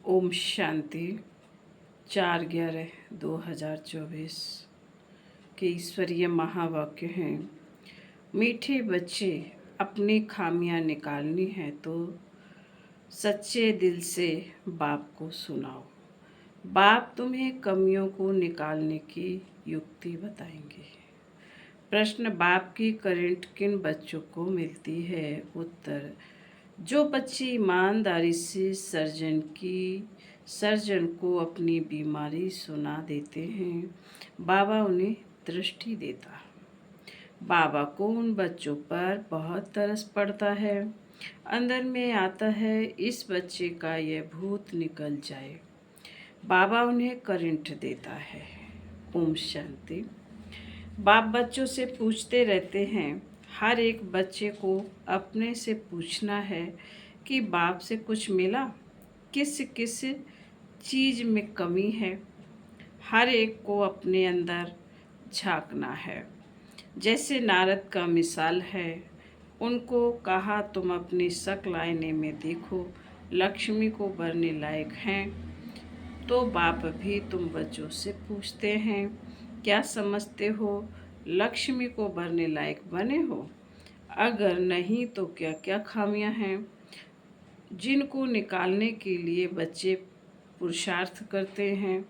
ओम शांति। 4/11/2024 के ईश्वरीय महावाक्य हैं। मीठे बच्चे, अपनी खामियां निकालनी है तो सच्चे दिल से बाप को सुनाओ। बाप तुम्हें कमियों को निकालने की युक्ति बताएंगे। प्रश्न, बाप की करंट किन बच्चों को मिलती है? उत्तर, जो बच्चे ईमानदारी से सर्जन को अपनी बीमारी सुना देते हैं, बाबा उन्हें दृष्टि देता। बाबा को उन बच्चों पर बहुत तरस पड़ता है। अंदर में आता है, इस बच्चे का यह भूत निकल जाए। बाबा उन्हें करंट देता है। ओम शांति। बाप बच्चों से पूछते रहते हैं। हर एक बच्चे को अपने से पूछना है कि बाप से कुछ मिला, किस किस चीज़ में कमी है। हर एक को अपने अंदर झांकना है। जैसे नारद का मिसाल है, उनको कहा तुम अपनी शक्ल आईने में देखो, लक्ष्मी को भरने लायक हैं। तो बाप भी तुम बच्चों से पूछते हैं, क्या समझते हो, लक्ष्मी को भरने लायक बने हो? अगर नहीं तो क्या क्या खामियां हैं जिनको निकालने के लिए बच्चे पुरुषार्थ करते हैं?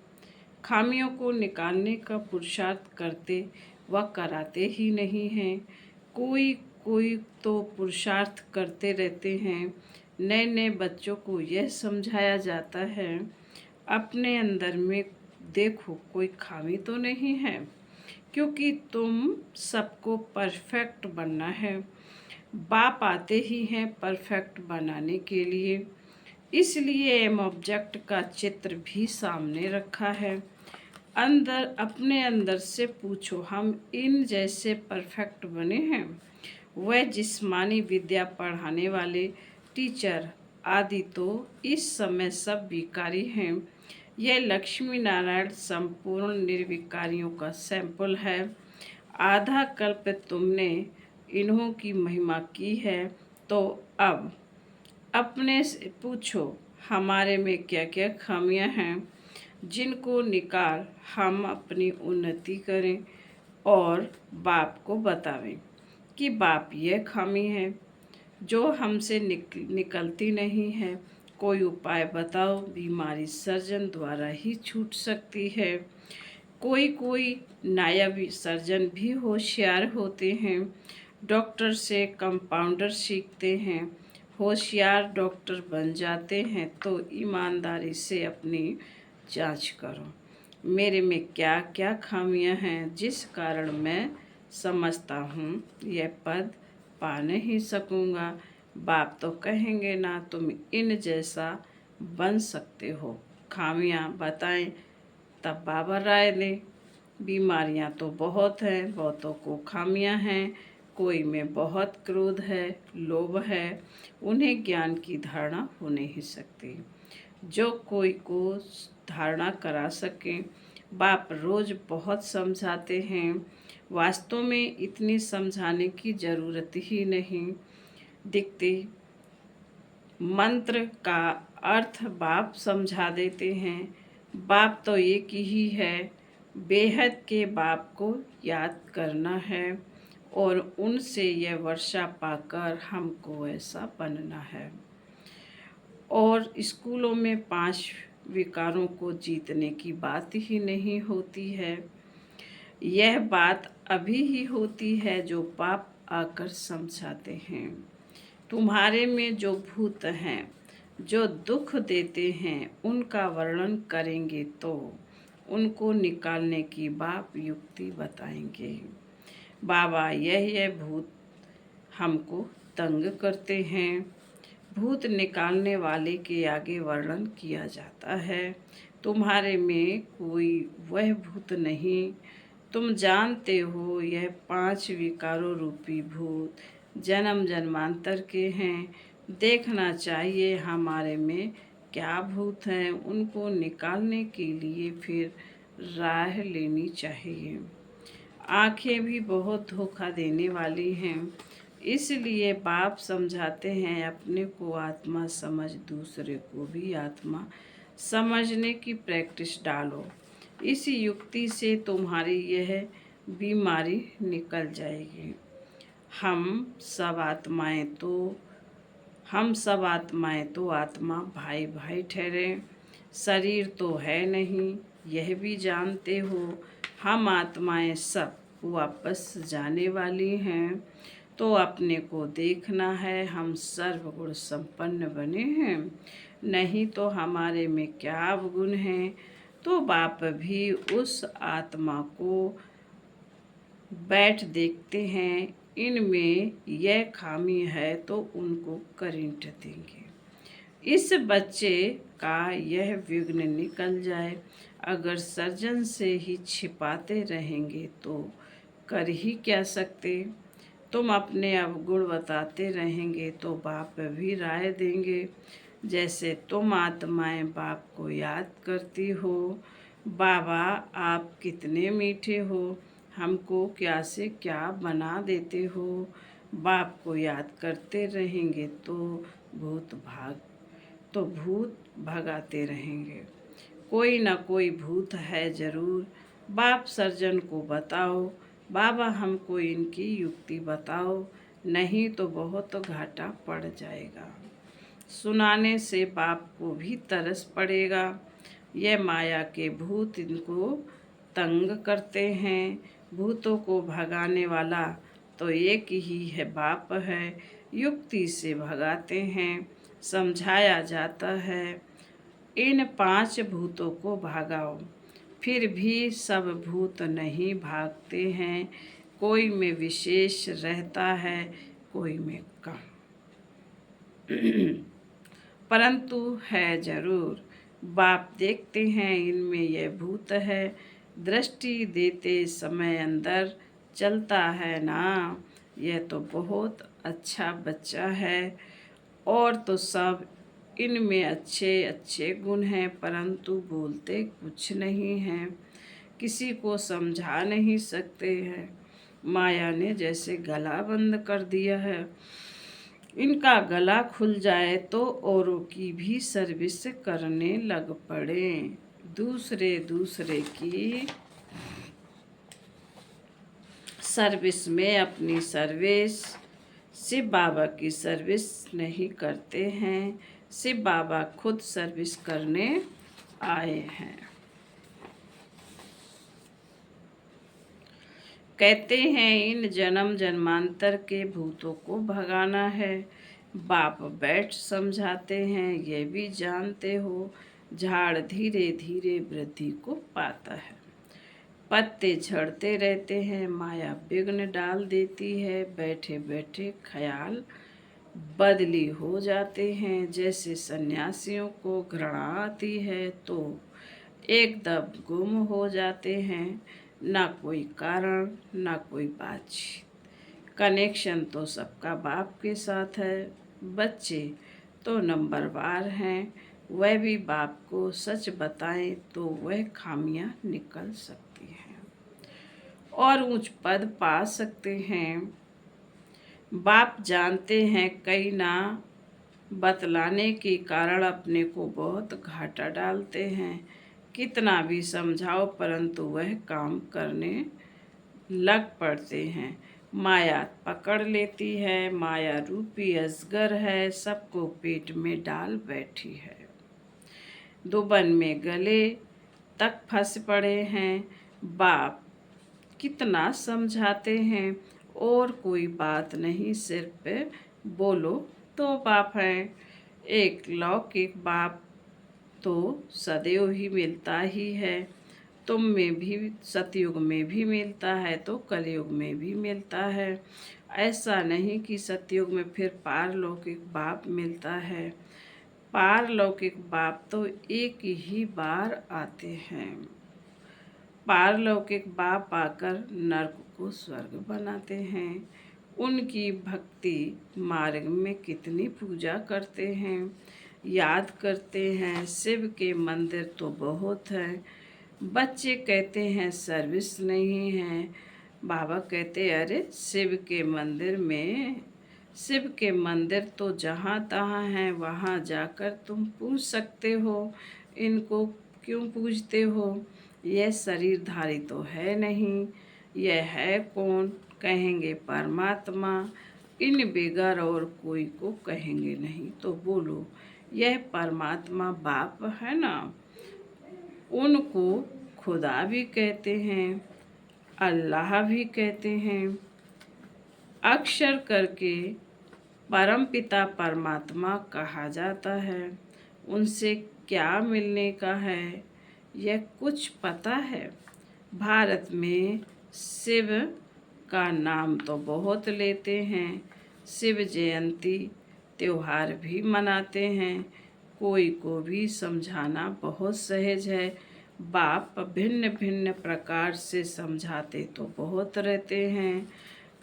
खामियों को निकालने का पुरुषार्थ करते व कराते ही नहीं हैं। कोई कोई तो पुरुषार्थ करते रहते हैं। नए नए बच्चों को यह समझाया जाता है, अपने अंदर में देखो कोई खामी तो नहीं है, क्योंकि तुम सबको परफेक्ट बनना है। बाप आते ही हैं परफेक्ट बनाने के लिए, इसलिए एम ऑब्जेक्ट का चित्र भी सामने रखा है। अपने अंदर से पूछो, हम इन जैसे परफेक्ट बने हैं? वह जिस्मानी विद्या पढ़ाने वाले टीचर आदि तो इस समय सब विकारी हैं। यह लक्ष्मी नारायण संपूर्ण निर्विकारियों का सैंपल है। आधा कल्प तुमने इन्हों की महिमा की है, तो अब अपने से पूछो, हमारे में क्या क्या खामियां हैं जिनको निकाल हम अपनी उन्नति करें और बाप को बतावें कि बाप यह खामी है जो हमसे निकलती नहीं है। कोई उपाय बताओ, बीमारी सर्जन द्वारा ही छूट सकती है। कोई कोई नायब सर्जन भी होशियार होते हैं। डॉक्टर से कंपाउंडर सीखते हैं, होशियार डॉक्टर बन जाते हैं। तो ईमानदारी से अपनी जांच करो, मेरे में क्या क्या खामियां हैं जिस कारण मैं समझता हूँ यह पद पा नहीं सकूँगा। बाप तो कहेंगे ना तुम इन जैसा बन सकते हो, खामियां बताएं तब बाबा राय दें। बीमारियां तो बहुत हैं, बहुतों को खामियां हैं। कोई में बहुत क्रोध है, लोभ है, उन्हें ज्ञान की धारणा हो नहीं सकती। जो कोई को धारणा करा सके। बाप रोज बहुत समझाते हैं, वास्तव में इतनी समझाने की जरूरत ही नहीं दिखती। मंत्र का अर्थ बाप समझा देते हैं। बाप तो एक ही है। बेहद के बाप को याद करना है और उनसे यह वर्षा पाकर हमको ऐसा बनना है। और स्कूलों में 5 विकारों को जीतने की बात ही नहीं होती है। यह बात अभी ही होती है जो बाप आकर समझाते हैं। तुम्हारे में जो भूत हैं, जो दुख देते हैं, उनका वर्णन करेंगे तो उनको निकालने की बाप युक्ति बताएंगे। बाबा, यह भूत हमको तंग करते हैं। भूत निकालने वाले के आगे वर्णन किया जाता है, तुम्हारे में कोई वह भूत नहीं। तुम जानते हो यह 5 विकारों रूपी भूत जन्म जन्मांतर के हैं। देखना चाहिए हमारे में क्या भूत हैं, उनको निकालने के लिए फिर राह लेनी चाहिए। आँखें भी बहुत धोखा देने वाली हैं, इसलिए बाप समझाते हैं अपने को आत्मा समझ दूसरे को भी आत्मा समझने की प्रैक्टिस डालो। इस युक्ति से तुम्हारी यह बीमारी निकल जाएगी। हम सब आत्माएं तो आत्मा भाई भाई ठहरे, शरीर तो है नहीं, यह भी जानते हो। हम आत्माएं सब वापस जाने वाली हैं, तो अपने को देखना है। हम सर्वगुण संपन्न बने हैं, नहीं तो हमारे में क्या अवगुण हैं। तो बाप भी उस आत्मा को बैठ देखते हैं, इनमें यह खामी है तो उनको करंट देंगे। इस बच्चे का यह विघ्न निकल जाए। अगर सर्जन से ही छिपाते रहेंगे तो कर ही क्या सकते। तुम अपने अवगुण बताते रहेंगे तो बाप भी राय देंगे। जैसे तुम आत्माएं बाप को याद करती हो, बाबा आप कितने मीठे हो, हमको क्या से क्या बना देते हो। बाप को याद करते रहेंगे तो भूत भगाते रहेंगे। कोई ना कोई भूत है जरूर। बाप सर्जन को बताओ, बाबा हमको इनकी युक्ति बताओ, नहीं तो बहुत घाटा पड़ जाएगा। सुनाने से बाप को भी तरस पड़ेगा। यह माया के भूत इनको तंग करते हैं। भूतों को भगाने वाला तो एक ही है, बाप है। युक्ति से भगाते हैं, समझाया जाता है। इन 5 भूतों को भगाओ, फिर भी सब भूत नहीं भागते हैं। कोई में विशेष रहता है, कोई में कम, परंतु है जरूर। बाप देखते हैं इनमें यह भूत है। दृष्टि देते समय अंदर चलता है ना, यह तो बहुत अच्छा बच्चा है। और तो सब इनमें अच्छे अच्छे गुण हैं, परंतु बोलते कुछ नहीं हैं, किसी को समझा नहीं सकते हैं। माया ने जैसे गला बंद कर दिया है। इनका गला खुल जाए तो औरों की भी सर्विस करने लग पड़े। दूसरे की सर्विस में अपनी सर्विस, शिव बाबा की सर्विस नहीं करते हैं। शिव बाबा खुद सर्विस करने आए हैं। कहते हैं इन जन्म जन्मांतर के भूतों को भगाना है। बाप बैठ समझाते हैं, ये भी जानते हो। झाड़ धीरे धीरे वृद्धि को पाता है। पत्ते झड़ते रहते हैं, माया विघ्न डाल देती है। बैठे बैठे ख्याल बदली हो जाते हैं। जैसे सन्यासियों को घृणा आती है तो एकदम गुम हो जाते हैं, ना कोई कारण ना कोई बातचीत। कनेक्शन तो सबका बाप के साथ है। बच्चे तो नंबरवार हैं, वह भी बाप को सच बताएं तो वह खामियां निकल सकती हैं और उच्च पद पा सकते हैं। बाप जानते हैं कई ना बतलाने के कारण अपने को बहुत घाटा डालते हैं। कितना भी समझाओ परंतु वह काम करने लग पड़ते हैं। माया पकड़ लेती है। माया रूपी अजगर है, सबको पेट में डाल बैठी है। दुबन में गले तक फंस पड़े हैं। बाप कितना समझाते हैं और कोई बात नहीं, सिर्फ बोलो तो बाप है। एक लौकिक बाप तो सदैव ही मिलता ही है। तुम में भी सतयुग में भी मिलता है तो कलयुग में भी मिलता है। ऐसा नहीं कि सतयुग में फिर पारलौकिक बाप मिलता है। पारलौकिक बाप तो एक ही बार आते हैं। पारलौकिक बाप आकर नरक को स्वर्ग बनाते हैं। उनकी भक्ति मार्ग में कितनी पूजा करते हैं, याद करते हैं। शिव के मंदिर तो बहुत हैं। बच्चे कहते हैं सर्विस नहीं है। बाबा कहते अरे शिव के मंदिर तो जहाँ तहाँ हैं, वहाँ जाकर तुम पूछ सकते हो। इनको क्यों पूजते हो? यह शरीरधारी तो है नहीं। यह है कौन? कहेंगे परमात्मा। इन बेगर और कोई को कहेंगे नहीं। तो बोलो, यह परमात्मा बाप है ना? उनको खुदा भी कहते हैं, अल्लाह भी कहते हैं। अक्षर करके परम पिता परमात्मा कहा जाता है। उनसे क्या मिलने का है, यह कुछ पता है? भारत में शिव का नाम तो बहुत लेते हैं। शिव जयंती त्योहार भी मनाते हैं। कोई को भी समझाना बहुत सहज है। बाप भिन्न भिन्न प्रकार से समझाते तो बहुत रहते हैं।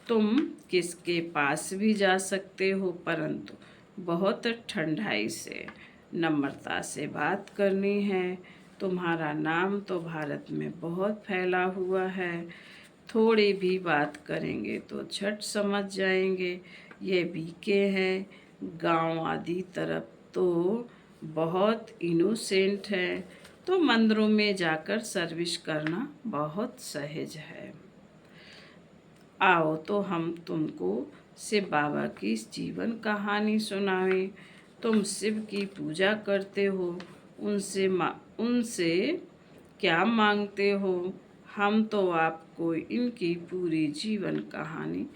तुम किसके पास भी जा सकते हो, परंतु बहुत ठंडाई से, नम्रता से बात करनी है। तुम्हारा नाम तो भारत में बहुत फैला हुआ है। थोड़ी भी बात करेंगे तो झट समझ जाएंगे ये बीके हैं। गांव आदि तरफ तो बहुत इनोसेंट है। तो मंदिरों में जाकर सर्विस करना बहुत सहज है। आओ तो हम तुमको शिव बाबा की जीवन कहानी सुनाएं। तुम शिव की पूजा करते हो, उनसे क्या मांगते हो? हम तो आपको इनकी पूरी जीवन कहानी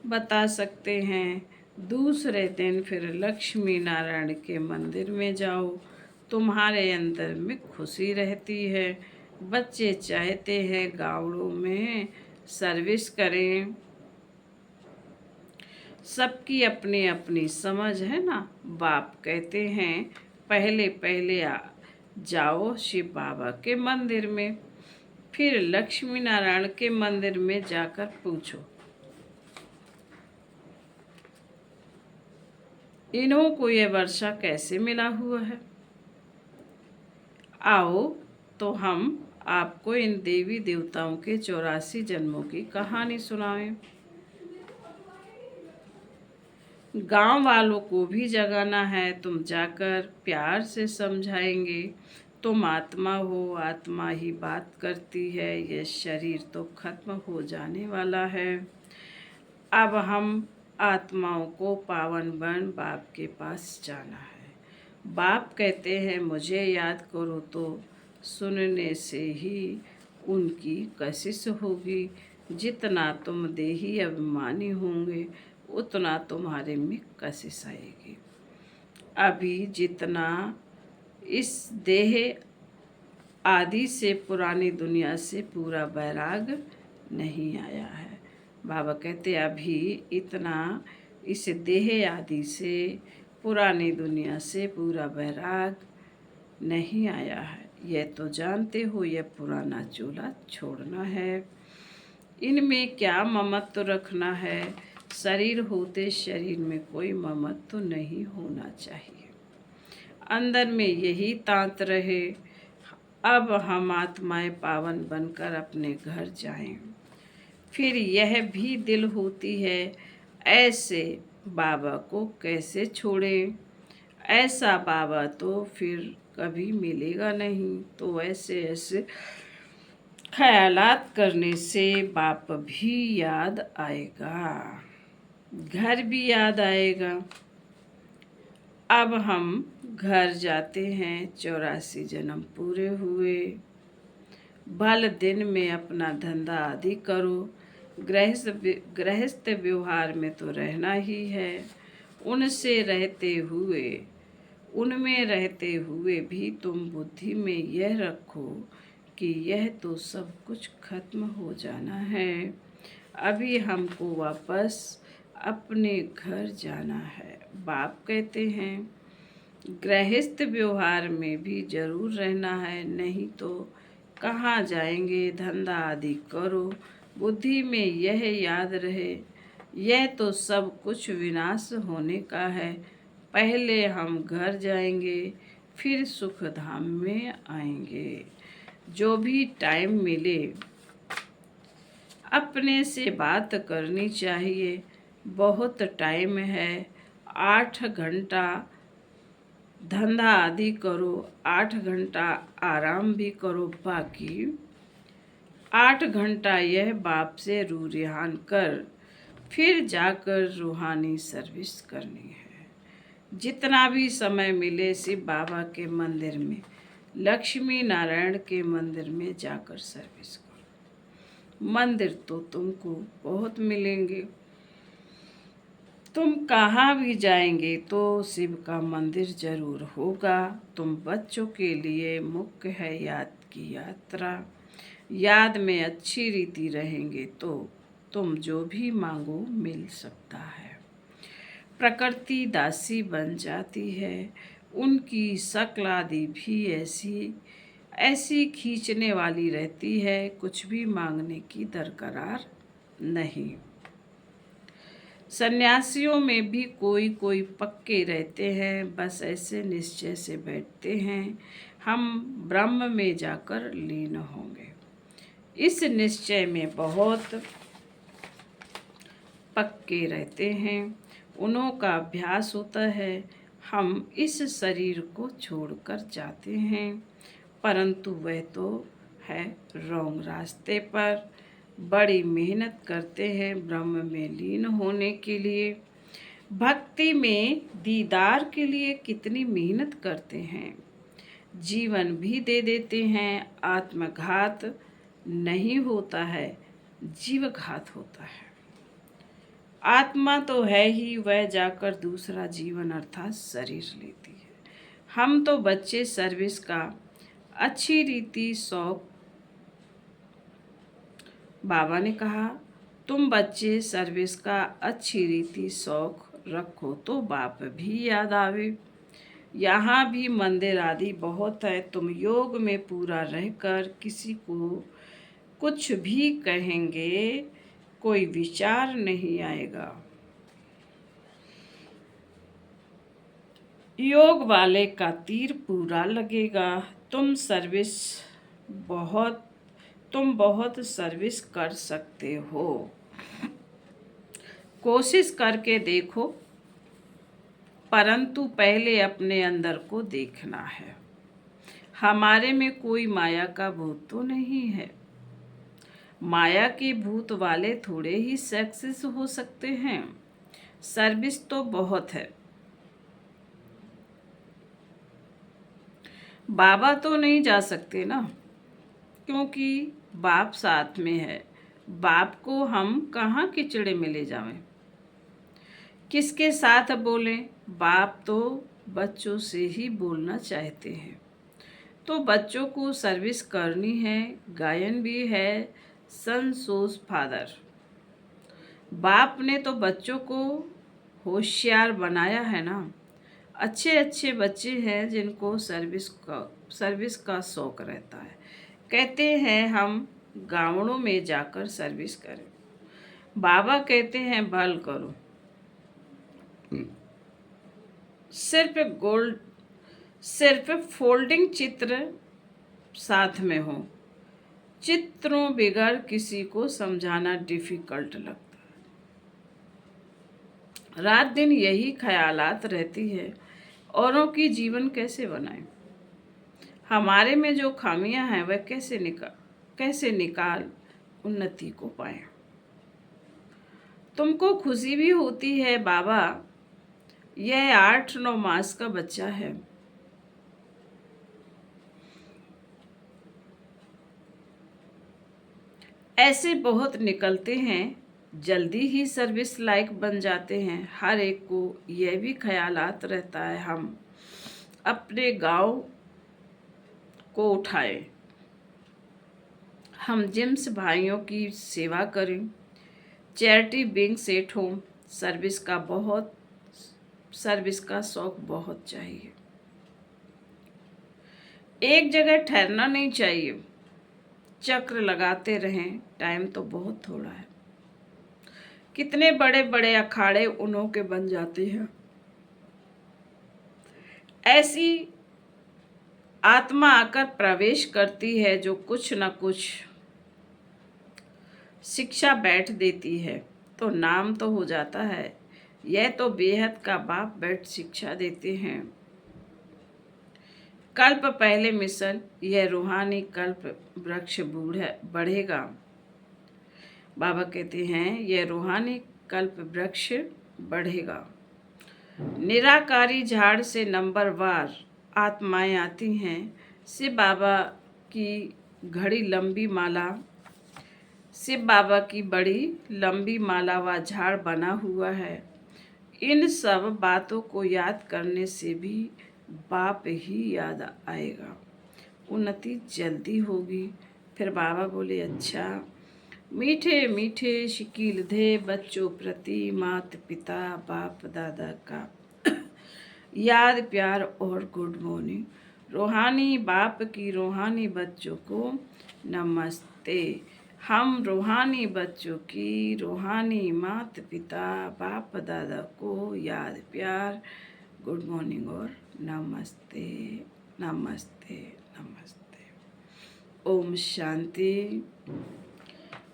बता सकते हैं। दूसरे दिन फिर लक्ष्मी नारायण के मंदिर में जाओ। तुम्हारे अंदर में खुशी रहती है। बच्चे चाहते हैं गाँवों में सर्विस करें। सबकी अपनी अपनी समझ है ना। बाप कहते हैं पहले पहले जाओ शिव बाबा के मंदिर में, फिर लक्ष्मी नारायण के मंदिर में जाकर पूछो इन्हों को यह वर्षा कैसे मिला हुआ है। आओ तो हम आपको इन देवी देवताओं के 84 जन्मों की कहानी सुनाएं। गांव वालों को भी जगाना है। तुम जाकर प्यार से समझाएंगे। तुम आत्मा हो, आत्मा ही बात करती है। यह शरीर तो खत्म हो जाने वाला है। अब हम आत्माओं को पावन बन बाप के पास जाना है। बाप कहते हैं मुझे याद करो तो सुनने से ही उनकी कशिश होगी। जितना तुम देही अभिमानी होंगे उतना तुम्हारे में कशिश आएगी। अभी जितना इस देह आदि से, पुरानी दुनिया से पूरा वैराग नहीं आया है। बाबा कहते अभी इतना इस देह आदि से, पुरानी दुनिया से पूरा वैराग नहीं आया है। यह तो जानते हो यह पुराना चूल्हा छोड़ना है। इनमें क्या ममत्व रखना है? शरीर होते शरीर में कोई ममत्व नहीं होना चाहिए। अंदर में यही तांत रहे। अब हम आत्माएं पावन बनकर अपने घर जाएं। फिर यह भी दिल होती है, ऐसे बाबा को कैसे छोड़ें? ऐसा बाबा तो फिर कभी मिलेगा नहीं। तो ऐसे ऐसे ख्यालात करने से बाप भी याद आएगा, घर भी याद आएगा। अब हम घर जाते हैं। 84 जन्म पूरे हुए। भल दिन में अपना धंधा आदि करो। गृहस्थ व्यवहार में तो रहना ही है। उनमें रहते हुए भी तुम बुद्धि में यह रखो कि यह तो सब कुछ खत्म हो जाना है। अभी हमको वापस अपने घर जाना है। बाप कहते हैं गृहस्थ व्यवहार में भी जरूर रहना है, नहीं तो कहाँ जाएंगे? धंधा आदि करो। बुद्धि में यह याद रहे यह तो सब कुछ विनाश होने का है। पहले हम घर जाएंगे, फिर सुख धाम में आएंगे। जो भी टाइम मिले अपने से बात करनी चाहिए। बहुत टाइम है, 8 घंटा धंधा आदि करो, 8 घंटा आराम भी करो, बाकी 8 घंटा यह बाप से रूरिहान कर फिर जाकर रूहानी सर्विस करनी है। जितना भी समय मिले शिव बाबा के मंदिर में, लक्ष्मी नारायण के मंदिर में जाकर सर्विस करो। मंदिर तो तुमको बहुत मिलेंगे, तुम कहाँ भी जाएंगे तो शिव का मंदिर जरूर होगा। तुम बच्चों के लिए मुख्य है याद की यात्रा। याद में अच्छी रीति रहेंगे तो तुम जो भी मांगो मिल सकता है। प्रकृति दासी बन जाती है, उनकी शक्ल आदि भी ऐसी ऐसी खींचने वाली रहती है, कुछ भी मांगने की दरकार नहीं। सन्यासियों में भी कोई कोई पक्के रहते हैं, बस ऐसे निश्चय से बैठते हैं हम ब्रह्म में जाकर लीन होंगे। इस निश्चय में बहुत पक्के रहते हैं, उन्हों का अभ्यास होता है। हम इस शरीर को छोड़कर जाते हैं, परंतु वह तो है रॉन्ग रास्ते पर। बड़ी मेहनत करते हैं ब्रह्म में लीन होने के लिए। भक्ति में दीदार के लिए कितनी मेहनत करते हैं, जीवन भी दे देते हैं। आत्मघात नहीं होता है, जीवघात होता है। आत्मा तो है ही, वह जाकर दूसरा जीवन अर्थात शरीर लेती है। हम तो बच्चे सर्विस का अच्छी रीति शौक। बाबा ने कहा, तुम बच्चे सर्विस का अच्छी रीति शौक रखो तो बाप भी याद आवे। यहाँ भी मंदिर आदि बहुत है, तुम योग में पूरा रहकर किसी को कुछ भी कहेंगे कोई विचार नहीं आएगा। योग वाले का तीर पूरा लगेगा। तुम बहुत सर्विस कर सकते हो, कोशिश करके देखो, परंतु पहले अपने अंदर को देखना है। हमारे में कोई माया का भूत तो नहीं है। माया के भूत वाले थोड़े ही सक्सेस हो सकते हैं। सर्विस तो बहुत है। बाबा तो नहीं जा सकते ना, क्योंकि बाप साथ में है। बाप को हम कहाँ किचड़े में ले जावें, किसके साथ बोलें। बाप तो बच्चों से ही बोलना चाहते हैं, तो बच्चों को सर्विस करनी है। गायन भी है, सन सोज फादर। बाप ने तो बच्चों को होशियार बनाया है ना। अच्छे अच्छे बच्चे हैं जिनको सर्विस का शौक रहता है। कहते हैं हम गाँवों में जाकर सर्विस करें। बाबा कहते हैं भल करो, सिर्फ फोल्डिंग चित्र साथ में हो। चित्रों बिगर किसी को समझाना डिफिकल्ट लगता है। रात दिन यही ख्यालात रहती है, औरों की जीवन कैसे बनाएं। हमारे में जो खामियां हैं वह कैसे निकाल उन्नति को पाएं। तुमको खुशी भी होती है बाबा, यह 8-9 मास का बच्चा है। ऐसे बहुत निकलते हैं, जल्दी ही सर्विस लायक बन जाते हैं। हर एक को यह भी ख्यालात रहता है हम अपने गांव को उठाएं, हम जिम्स भाइयों की सेवा करें, चैरिटी बिंग सेट हों। सर्विस का शौक बहुत चाहिए। एक जगह ठहरना नहीं चाहिए, चक्र लगाते रहें। टाइम तो बहुत थोड़ा है। कितने बड़े बड़े अखाड़े उन्हों के बन जाते हैं। ऐसी आत्मा आकर प्रवेश करती है जो कुछ न कुछ शिक्षा बैठ देती है, तो नाम तो हो जाता है। यह तो बेहद का बाप बैठ शिक्षा देते हैं। कल्प पहले मिसल, यह रूहानी कल्प वृक्ष बढ़ेगा। बाबा कहते हैं यह रूहानी कल्प वृक्ष बढ़ेगा। निराकारी झाड़ से नंबरवार आत्माएं आती हैं। शिव बाबा की घड़ी लंबी माला, शिव बाबा की बड़ी लंबी माला व झाड़ बना हुआ है। इन सब बातों को याद करने से भी बाप ही याद आएगा, उन्नति जल्दी होगी। फिर बाबा बोले, अच्छा मीठे मीठे शकील दे बच्चों प्रति माता पिता बाप दादा का याद प्यार और गुड मॉर्निंग। रूहानी बाप की रूहानी बच्चों को नमस्ते। हम रूहानी बच्चों की रूहानी माता पिता बाप दादा को याद प्यार गुड मॉर्निंग और नमस्ते नमस्ते नमस्ते। ओम शांति।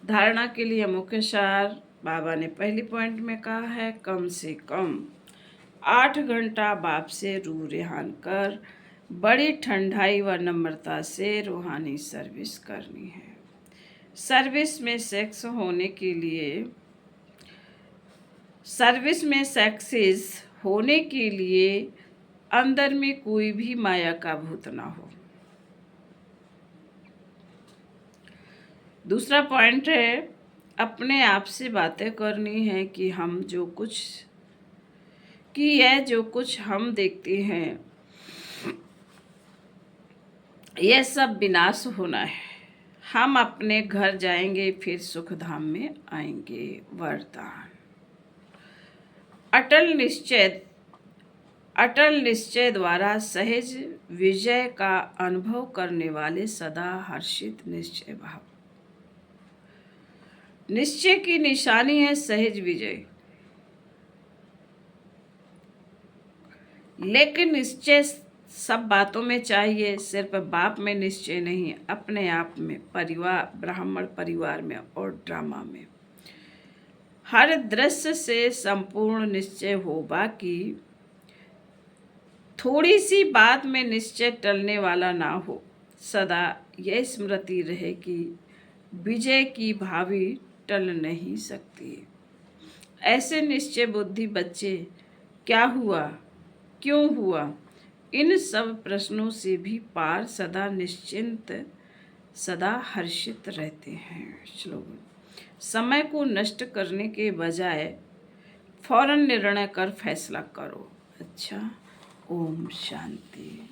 धारणा के लिए मुख्य सार बाबा ने पहली पॉइंट में कहा है, कम से कम 8 घंटा बाप से रूह रेहान कर बड़ी ठंडाई व नम्रता से रूहानी सर्विस करनी है। सर्विस में सक्सेस होने के लिए अंदर में कोई भी माया का भूत ना हो। दूसरा पॉइंट है, अपने आप से बातें करनी है कि यह जो कुछ हम देखते हैं यह सब विनाश होना है। हम अपने घर जाएंगे फिर सुख धाम में आएंगे। वरदान। अटल निश्चय द्वारा सहज विजय का अनुभव करने वाले सदा हर्षित निश्चय भाव। निश्चय की निशानी है सहज विजय, लेकिन निश्चय सब बातों में चाहिए, सिर्फ बाप में निश्चय नहीं, अपने आप में, परिवार, ब्राह्मण परिवार में और ड्रामा में। हर दृश्य से संपूर्ण निश्चय हो। बाकी थोड़ी सी बात में निश्चय टलने वाला ना हो। सदा यह स्मृति रहे कि विजय की भावी टल नहीं सकती। ऐसे निश्चय बुद्धि बच्चे क्या हुआ, क्यों हुआ, इन सब प्रश्नों से भी पार सदा निश्चिंत, सदा हर्षित रहते हैं। श्लोक। समय को नष्ट करने के बजाय फौरन निर्णय कर फैसला करो। अच्छा, ओम शांति।